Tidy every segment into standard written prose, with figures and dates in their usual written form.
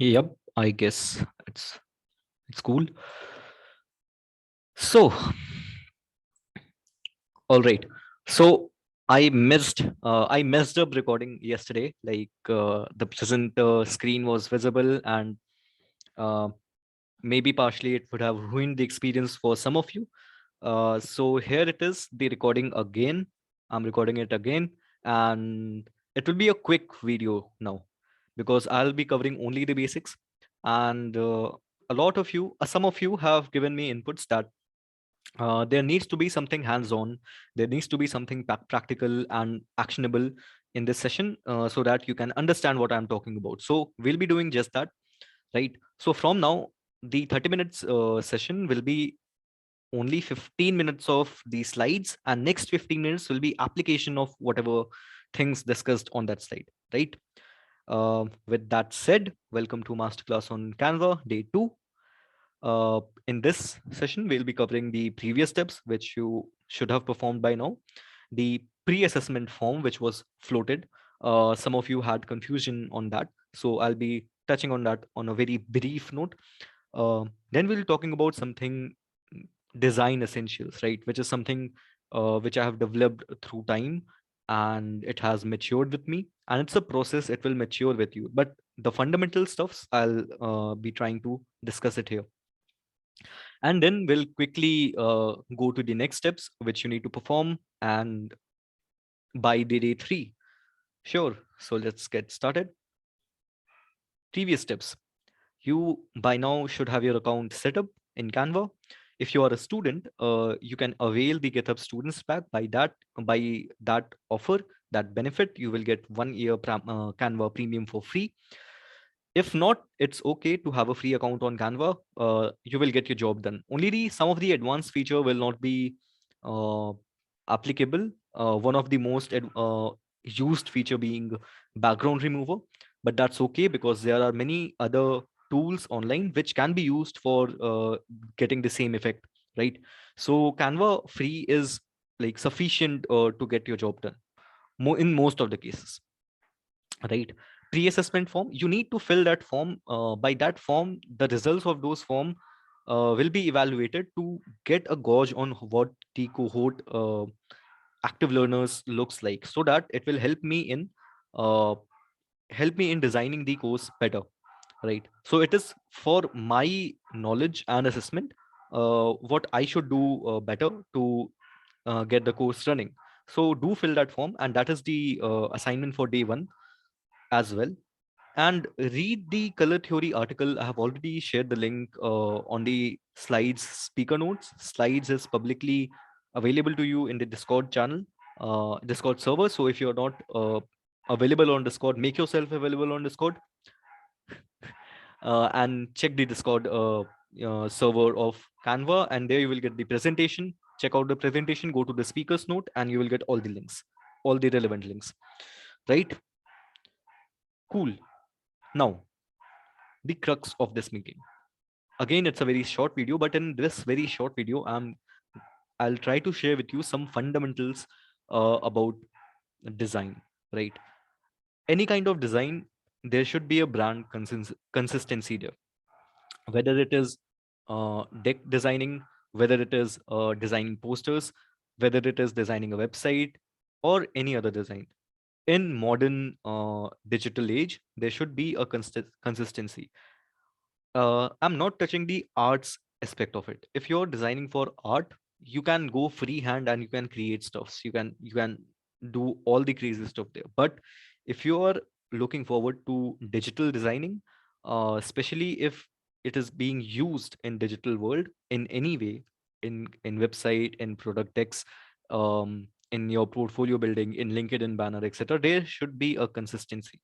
Yep, I guess it's cool. So, all right. So I messed up recording yesterday. Like the presenter screen was visible, and uh, maybe partially it would have ruined the experience for some of you. So here it is, the recording again. I'm recording it again, and it will be a quick video now because I'll be covering only the basics. And some of you have given me inputs that there needs to be something hands-on, there needs to be something practical and actionable in this session, so that you can understand what I'm talking about. So we'll be doing just that, right? So from now, the 30 minutes session will be only 15 minutes of the slides, and next 15 minutes will be application of whatever things discussed on that slide, right? With that said, welcome to Masterclass on Canva, day 2. In this session, we'll be covering the previous steps, which you should have performed by now. The pre-assessment form, which was floated. Some of you had confusion on that. So I'll be touching on that on a very brief note. Then we'll be talking about something design essentials, right? Which is something which I have developed through time, and it has matured with me. And it's a process, it will mature with you. But the fundamental stuffs, I'll be trying to discuss it here. And then we'll quickly go to the next steps which you need to perform, and by the day 3. Sure, so let's get started. Previous steps: you by now should have your account set up in Canva. If you are a student, you can avail the GitHub Students Pack. By that offer, that benefit, you will get 1 year Canva Premium for free. If not, it's okay to have a free account on Canva. You will get your job done. Only some of the advanced feature will not be uh, applicable. One of the most used feature being background remover, but that's okay because there are many other tools online which can be used for getting the same effect, right? So Canva free is like sufficient to get your job done, in most of the cases, right? Pre-assessment form, you need to fill that form. By that form, the results of those form will be evaluated to get a gauge on what the cohort active learners looks like, so that it will uh, help me in designing the course better, right? So it is for my knowledge and assessment, what I should do better to get the course running. So do fill that form, and that is the assignment for day 1 as well. And read the color theory article. I have already shared the link on the slides speaker notes. Slides is publicly available to you in the Discord channel, Discord server. So if you're not available on Discord, make yourself available on Discord, and check the Discord server of Canva, and there you will get the presentation. Check out the presentation, go to the speaker's note, and you will get all the links, all the relevant links, right? Cool. Now, the crux of this meeting. Again, it's a very short video, but in this very short video, I'll try to share with you some fundamentals about design, right? Any kind of design, there should be a brand consistency there, whether it is deck designing, whether it is designing posters, whether it is designing a website, or any other design. In modern digital age, there should be a consistency. I'm not touching the arts aspect of it. If you're designing for art, you can go freehand and you can create stuffs. You can do all the crazy stuff there. But if you are looking forward to digital designing, especially if it is being used in digital world in any way, in website, in product decks, in your portfolio building, in LinkedIn banner, etc., there should be a consistency,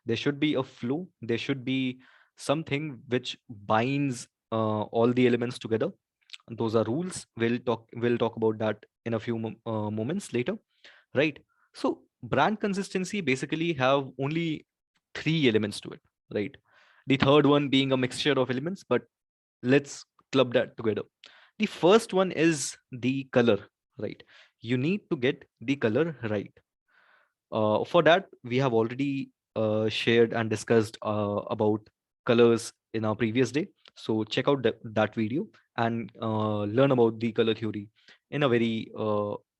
there should be a flow, there should be something which binds all the elements together. Those are rules. We'll talk about that in a few moments later, right? So brand consistency basically have only 3 elements to it, right? The third one being a mixture of elements, but let's club that together. The first one is the color, right? You need to get the color right. For that, we have already shared and discussed about colors in our previous day. So check out that video and learn about the color theory in a very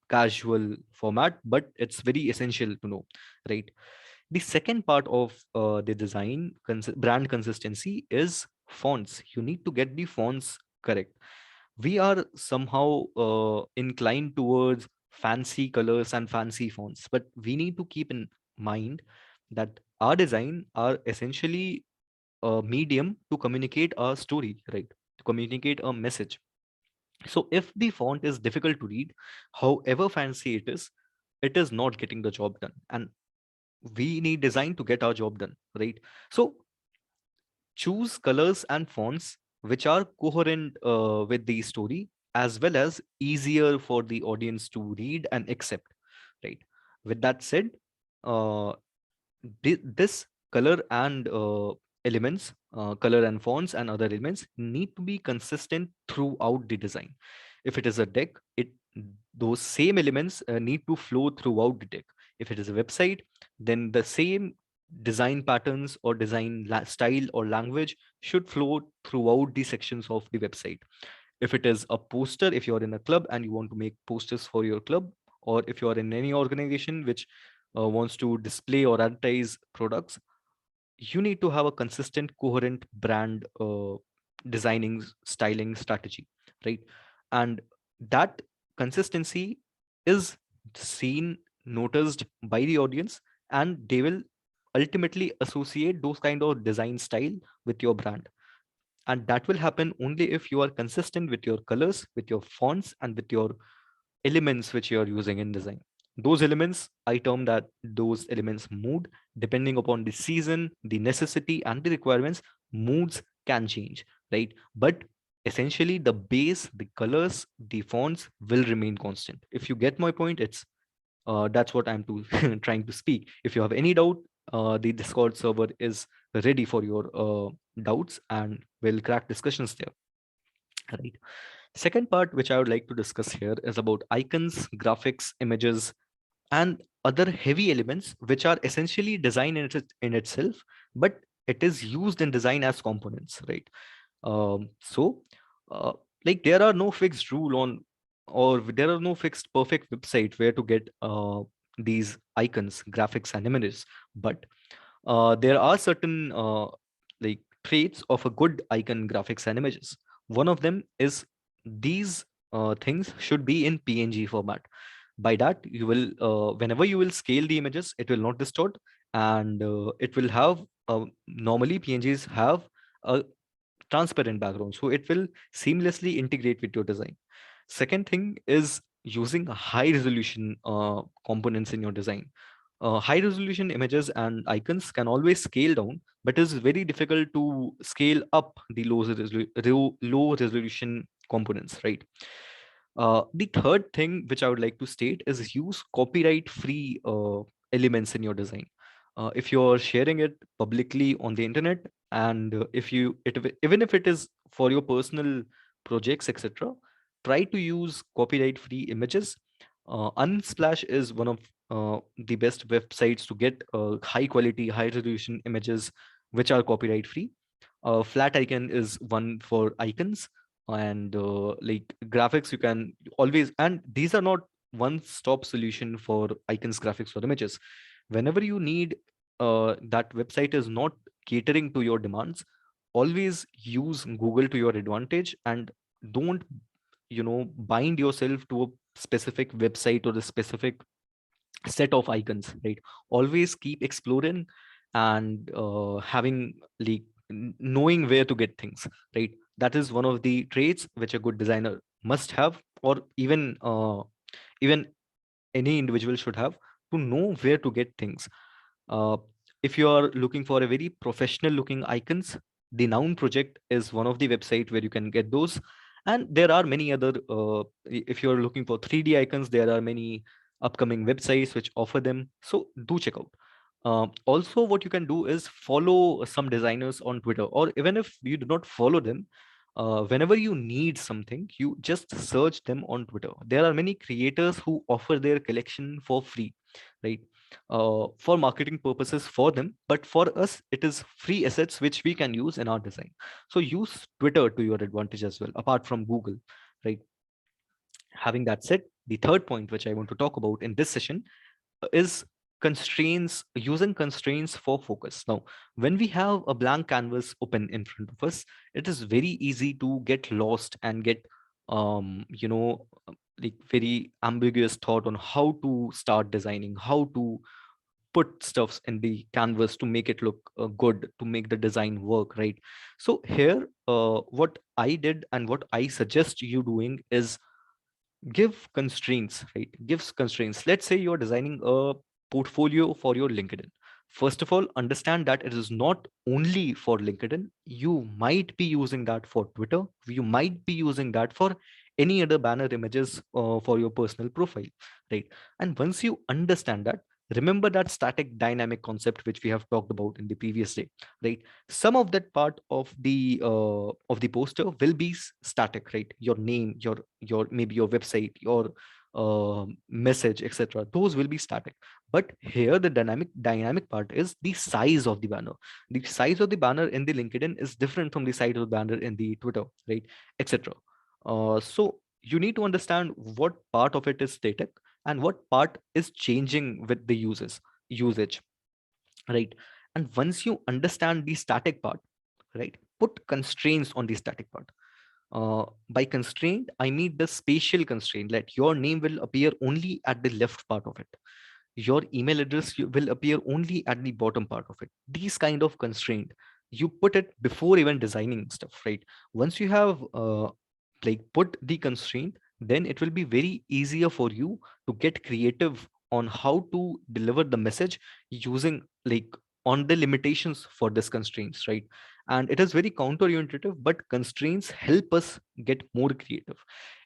casual format, but it's very essential to know, right? The second part of the design brand consistency is fonts. You need to get the fonts correct. We are somehow inclined towards fancy colors and fancy fonts, but we need to keep in mind that our design are essentially a medium to communicate our story, right? To communicate a message. So if the font is difficult to read, however fancy it is not getting the job done. And we need design to get our job done, right? So choose colors and fonts which are coherent with the story, as well as easier for the audience to read and accept, right? With that said, uh, this color and elements, color and fonts and other elements need to be consistent throughout the design. If it is a deck, it those same elements need to flow throughout the deck. If it is a website, then the same design patterns or design style or language should flow throughout the sections of the website. If it is a poster, if you're in a club and you want to make posters for your club, or if you are in any organization which wants to display or advertise products, you need to have a consistent coherent brand designing styling strategy, right? And that consistency is seen, noticed by the audience, and they will ultimately associate those kind of design style with your brand. And that will happen only if you are consistent with your colors, with your fonts, and with your elements which you are using in design. Those elements, I term that those elements mood, depending upon the season, the necessity, and the requirements. Moods can change, right? But essentially the base, the colors, the fonts will remain constant. If you get my point, it's that's what I'm to trying to speak. If you have any doubt, the Discord server is ready for your doubts, and we'll crack discussions there, right? Second part, which I would like to discuss here, is about icons, graphics, images, and other heavy elements, which are essentially design in itself, but it is used in design as components, right? So, uh, like there are no fixed rule on, or there are no fixed perfect website where to get these icons, graphics, and images. But there are certain like traits of a good icon, graphics, and images. One of them is these things should be in PNG format. By that, you will whenever you will scale the images, it will not distort, and it will have normally PNGs have a transparent background, so it will seamlessly integrate with your design. Second thing is using high resolution components in your design. High resolution images and icons can always scale down, but it's very difficult to scale up the low resolution components, right? The third thing which I would like to state is use copyright free elements in your design. If you're sharing it publicly on the internet, and if you even if it is for your personal projects, etc., try to use copyright free images. Unsplash is one of the best websites to get high quality, high resolution images which are copyright free. Flat icon is one for icons, and like graphics you can always, and these are not one stop solution for icons, graphics, or images. Whenever you need that website is not catering to your demands, always use Google to your advantage, and don't bind yourself to a specific website or a specific set of icons, right? Always keep exploring and having like knowing where to get things, right? That is one of the traits which a good designer must have, or even any individual should have, to know where to get things. uh, if you are looking for a very professional looking icons, the Noun Project is one of the website where you can get those. And there are many other, if you're looking for 3D icons, there are many upcoming websites which offer them. So do check out. Also, what you can do is follow some designers on Twitter, or even if you do not follow them, whenever you need something, you just search them on Twitter. There are many creators who offer their collection for free, right? for marketing purposes for them, but for us it is free assets which we can use in our design. So use Twitter to your advantage as well, apart from Google, right? Having that said, the third point which I want to talk about in this session is constraints, using constraints for focus. Now, when we have a blank canvas open in front of us, it is very easy to get lost and get like very ambiguous thought on how to start designing, how to put stuffs in the canvas to make it look good, to make the design work, right? So here, what I did and what I suggest you doing is give constraints, right? Gives constraints. Let's say you're designing a portfolio for your LinkedIn. First of all, understand that it is not only for LinkedIn. You might be using that for Twitter. You might be using that for any other banner images for your personal profile, right? And once you understand that, remember that static dynamic concept which we have talked about in the previous day, right? Some of that part of the poster will be static, right? Your name, your maybe your website, your message, etc., those will be static. But here the dynamic part is the size of the banner. The size of the banner in the LinkedIn is different from the size of the banner in the Twitter, right? Etc. So you need to understand what part of it is static and what part is changing with the usage, right? And once you understand the static part, right, put constraints on the static part. By constraint, I mean the spatial constraint, that your name will appear only at the left part of it, your email address will appear only at the bottom part of it. These kind of constraint, you put it before even designing stuff, right? Once you have like put the constraint, then it will be very easier for you to get creative on how to deliver the message using like on the limitations for this constraints, right? And it is very counterintuitive, but constraints help us get more creative.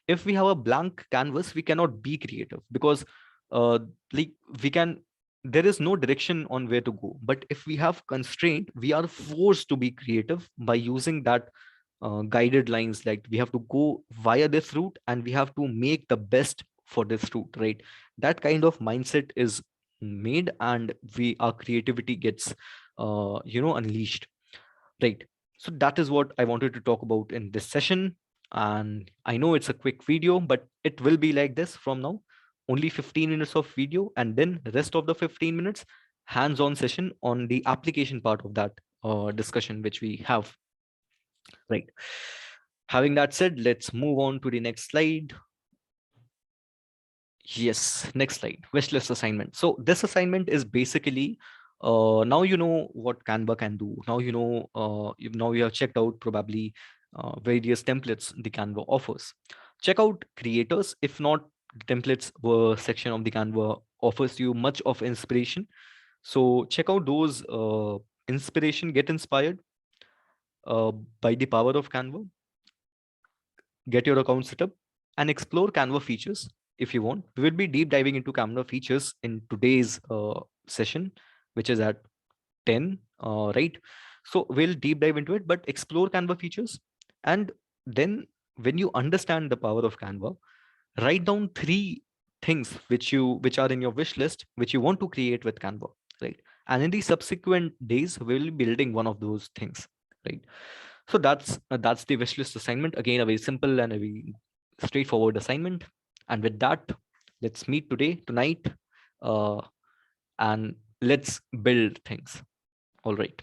If we have a blank canvas, we cannot be creative because uh, like we can, there is no direction on where to go. But if we have constraint, we are forced to be creative by using that guided lines, like we have to go via this route and we have to make the best for this route, right? That kind of mindset is made, and we our creativity gets unleashed, right? So that is what I wanted to talk about in this session. And I know it's a quick video, but it will be like this from now. Only 15 minutes of video, and then the rest of the 15 minutes hands-on session on the application part of that discussion which we have, right? Having that said, let's move on to the next slide. Yes, next slide. Wish list assignment. So this assignment is basically now you know what Canva can do. Now you know now you have checked out probably various templates the Canva offers. Check out creators. If not, the templates section of the Canva offers you much of inspiration. So check out those inspiration. Get inspired uh, by the power of Canva. Get your account set up and explore Canva features if you want. We will be deep diving into Canva features in today's session, which is at 10, right? So we'll deep dive into it, but explore Canva features. And then when you understand the power of Canva, write down three things which are in your wish list, which you want to create with Canva, right? And in the subsequent days, we'll be building one of those things, right? So that's the wish list assignment. Again, a very simple and a very straightforward assignment. And with that, let's meet tonight, uh, and let's build things. All right.